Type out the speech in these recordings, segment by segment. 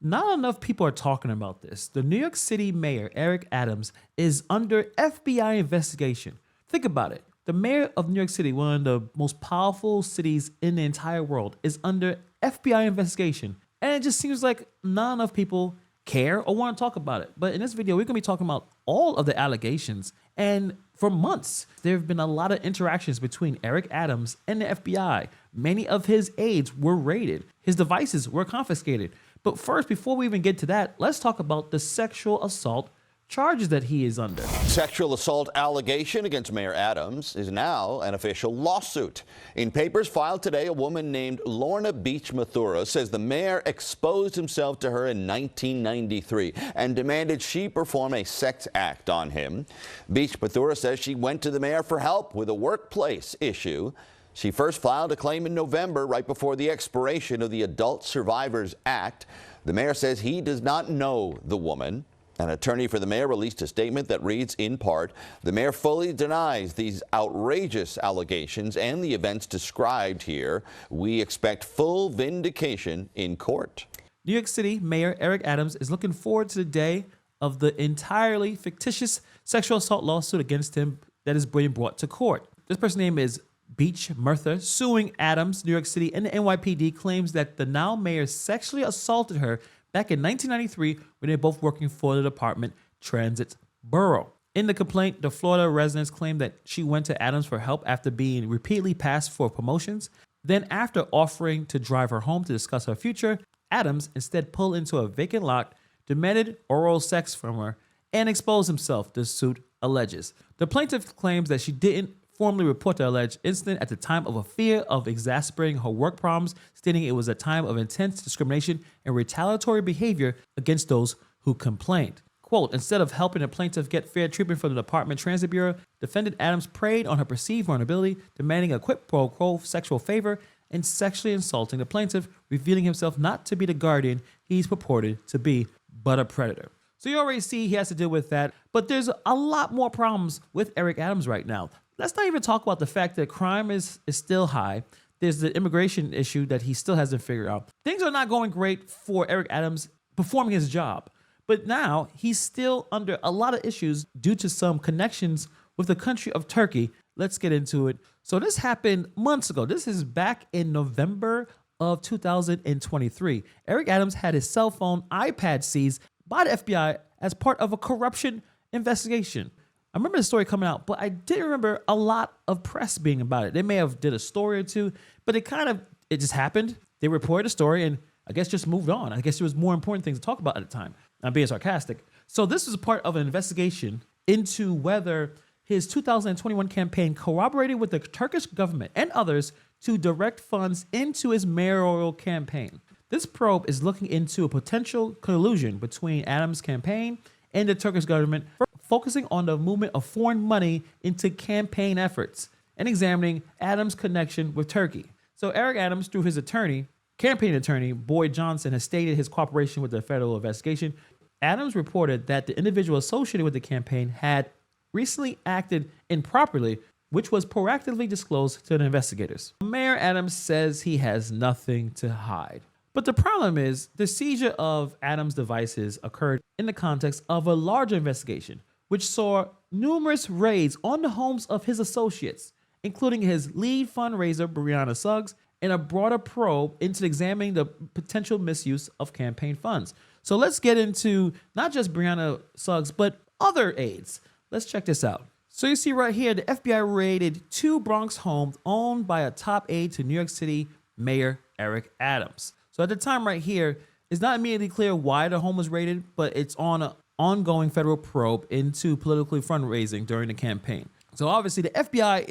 Not enough people are talking about this. The New York City mayor, Eric Adams, is under FBI investigation. Think about it. The mayor of New York City, one of the most powerful cities in the entire world, is under FBI investigation. And it just seems like not enough people care or want to talk about it. But in this video, we're going to be talking about all of the allegations. And for months, there have been a lot of interactions between Eric Adams and the FBI. Many of his aides were raided. His devices were confiscated. But first, before we even get to that, let's talk about the sexual assault charges that he is under. Sexual assault allegation against Mayor Adams is now an official lawsuit. In papers filed today, a woman named Lorna Beach Mathura says the mayor exposed himself to her in 1993 and demanded she perform a sex act on him. Beach Mathura says she went to the mayor for help with a workplace issue. She first filed a claim in November, right before the expiration of the Adult Survivors Act. The mayor says he does not know the woman. An attorney for the mayor released a statement that reads, in part, the mayor fully denies these outrageous allegations and the events described here. We expect full vindication in court. New York City Mayor Eric Adams is looking forward to the day of the entirely fictitious sexual assault lawsuit against him that is being brought to court. This person's name is Beach Murtha, suing Adams. New York City and the NYPD claims that the now mayor sexually assaulted her back in 1993 when they were both working for the Department Transit Bureau. In the complaint, the Florida residents claimed that she went to Adams for help after being repeatedly passed for promotions. Then after offering to drive her home to discuss her future, Adams instead pulled into a vacant lot, demanded oral sex from her, and exposed himself, the suit alleges. The plaintiff claims that she didn't formally report the alleged incident at the time of a fear of exacerbating her work problems, stating it was a time of intense discrimination and retaliatory behavior against those who complained. Quote, instead of helping the plaintiff get fair treatment from the Department Transit Bureau, defendant Adams preyed on her perceived vulnerability, demanding a quid pro quo sexual favor and sexually insulting the plaintiff, revealing himself not to be the guardian he's purported to be, but a predator. So you already see he has to deal with that, but there's a lot more problems with Eric Adams right now. Let's not even talk about the fact that crime is still high. There's the immigration issue that he still hasn't figured out. Things are not going great for Eric Adams performing his job. But now he's still under a lot of issues due to some connections with the country of Turkey. Let's get into it. So this happened months ago. This is back in November of 2023. Eric Adams had his cell phone, iPad seized by the FBI as part of a corruption investigation. I remember the story coming out, but I didn't remember a lot of press being about it. They may have did a story or two, but it just happened. They reported a story and I guess just moved on. I guess there was more important things to talk about at the time. I'm being sarcastic. So this is part of an investigation into whether his 2021 campaign corroborated with the Turkish government and others to direct funds into his mayoral campaign. This probe is looking into a potential collusion between Adams' campaign and the Turkish government, focusing on the movement of foreign money into campaign efforts and examining Adams' connection with Turkey. So Eric Adams, through his campaign attorney, Boyd Johnson, has stated his cooperation with the federal investigation. Adams reported that the individual associated with the campaign had recently acted improperly, which was proactively disclosed to the investigators. Mayor Adams says he has nothing to hide. But the problem is the seizure of Adams' devices occurred in the context of a larger investigation, which saw numerous raids on the homes of his associates, including his lead fundraiser, Brianna Suggs, and a broader probe into examining the potential misuse of campaign funds. So let's get into not just Brianna Suggs, but other aides. Let's check this out. So you see right here, the FBI raided 2 Bronx homes owned by a top aide to New York City Mayor Eric Adams. So at the time right here, it's not immediately clear why the home was raided, but it's on an ongoing federal probe into political fundraising during the campaign. So obviously the FBI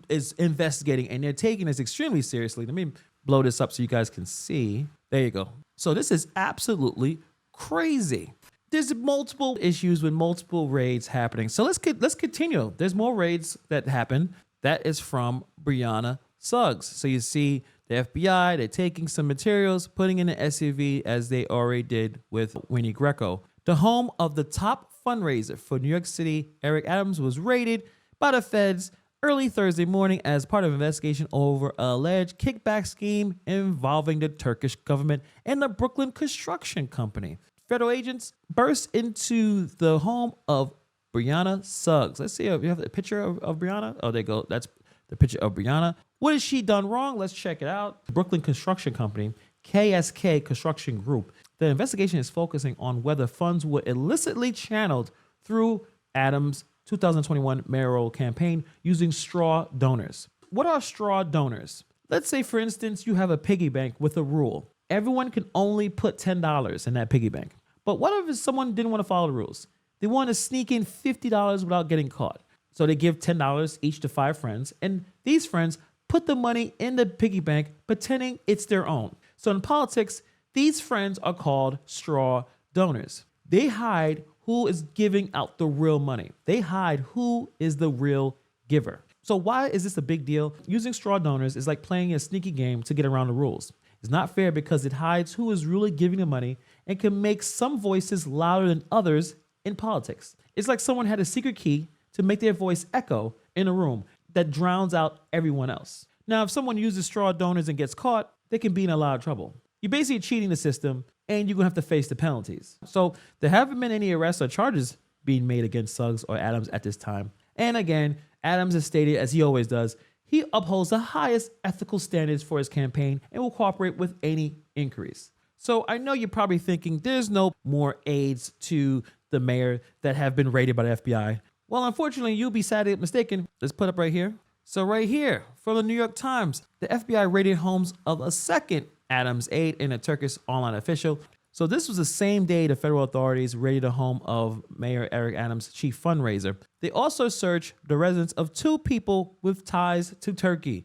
is investigating and they're taking this extremely seriously. Let me blow this up so you guys can see. There you go. So this is absolutely crazy. There's multiple issues with multiple raids happening. So let's continue. There's more raids that happen. That is from Brianna Suggs. So you see the FBI, they're taking some materials, putting in an SUV as they already did with Winnie Greco. The home of the top fundraiser for New York City, Eric Adams, was raided by the feds early Thursday morning as part of an investigation over an alleged kickback scheme involving the Turkish government and the Brooklyn Construction Company. Federal agents burst into the home of Brianna Suggs. Let's see if you have a picture of Brianna. Oh, there you go. That's the picture of Brianna. What has she done wrong? Let's check it out. Brooklyn Construction Company, KSK Construction Group. The investigation is focusing on whether funds were illicitly channeled through Adams' 2021 mayoral campaign using straw donors. What are straw donors? Let's say, for instance, you have a piggy bank with a rule. Everyone can only put $10 in that piggy bank. But what if someone didn't want to follow the rules? They want to sneak in $50 without getting caught. So they give $10 each to 5 friends, and these friends put the money in the piggy bank pretending it's their own. So in politics, these friends are called straw donors. They hide who is giving out the real money. They hide who is the real giver. So why is this a big deal? Using straw donors is like playing a sneaky game to get around the rules. It's not fair because it hides who is really giving the money and can make some voices louder than others in politics. It's like someone had a secret key to make their voice echo in a room that drowns out everyone else. Now, if someone uses straw donors and gets caught, they can be in a lot of trouble. You're basically cheating the system, and you're gonna have to face the penalties. So there haven't been any arrests or charges being made against Suggs or Adams at this time. And again, Adams has stated, as he always does, he upholds the highest ethical standards for his campaign and will cooperate with any inquiries. So I know you're probably thinking there's no more aides to the mayor that have been raided by the FBI. Well, unfortunately, you'll be sadly mistaken. Let's put up right here. So right here from the New York Times, the FBI raided homes of a second Adams aide and a Turkish online official. So this was the same day the federal authorities raided the home of Mayor Eric Adams' chief fundraiser. They also searched the residence of 2 people with ties to Turkey.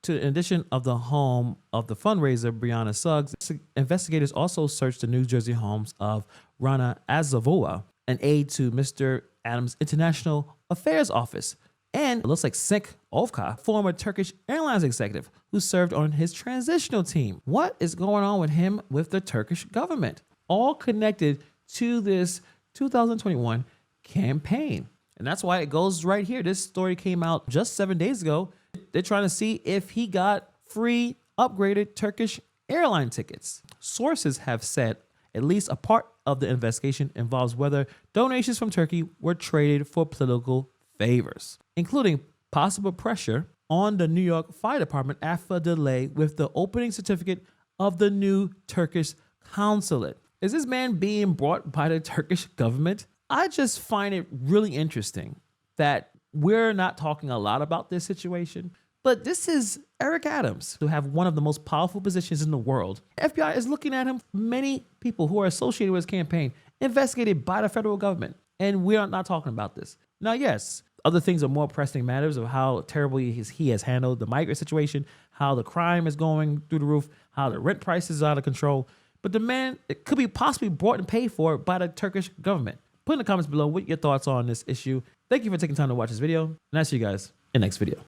In addition of the home of the fundraiser, Brianna Suggs, investigators also searched the New Jersey homes of Rana Azavoa, an aide to Mr. Adams' International Affairs Office, and it looks like Cenk Ovka, former Turkish Airlines executive who served on his transitional team. What is going on with him with the Turkish government? All connected to this 2021 campaign. And that's why it goes right here. This story came out just 7 days ago. They're trying to see if he got free upgraded Turkish airline tickets. Sources have said at least a part of the investigation involves whether donations from Turkey were traded for political favors, including possible pressure on the New York Fire Department after a delay with the opening certificate of the new Turkish consulate. Is this man being brought by the Turkish government? I just find it really interesting that we're not talking a lot about this situation, but this is Eric Adams, who have one of the most powerful positions in the world. FBI is looking at him. Many people who are associated with his campaign investigated by the federal government, and we're not talking about this. Now, yes, other things are more pressing matters of how terribly he has handled the migrant situation, how the crime is going through the roof, how the rent prices are out of control. But the man, it could be possibly brought and paid for by the Turkish government. Put in the comments below what your thoughts are on this issue. Thank you for taking time to watch this video, and I'll see you guys in the next video.